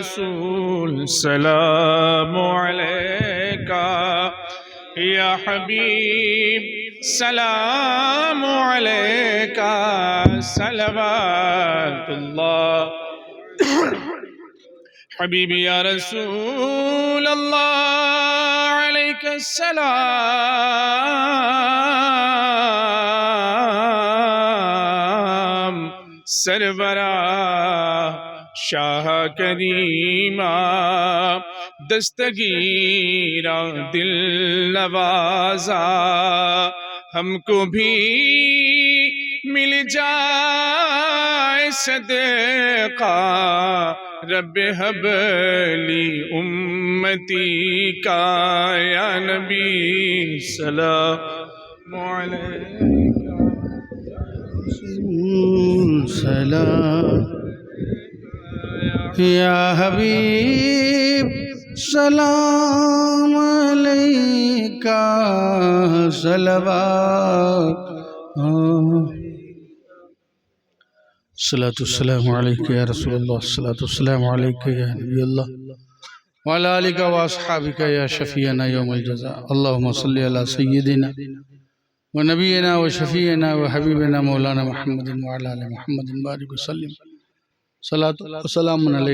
रसूल सलाम अलैका या हबीब सलाम अलैका सलवातुल्लाह हबीबी या रसूल अल्लाह अलैका सलाम सरवरा शाह करीमा दस्तगीरा दिल नवाजा हमको भी मिल जाए सदका रब्बे हबली उम्मती का या नबी सलाम अलैका सलाम या हबीब सलाम अलैका सलवात सलातुस्सलामु अलैका या रसूलल्लाह सलातुस्सलामु अलैका या नबीयल्लाह व अला आलिका व अस्हाबिका या शफीअना यौमल जज़ा अल्लाहुम्मा सल्लि अला सय्यिदिना व नबीना व शफीअना व हबीबना मौलाना मुहम्मदिन व अला आलि मुहम्मदिन बारिक व सल्लिम सलातु व सलामुन अलैका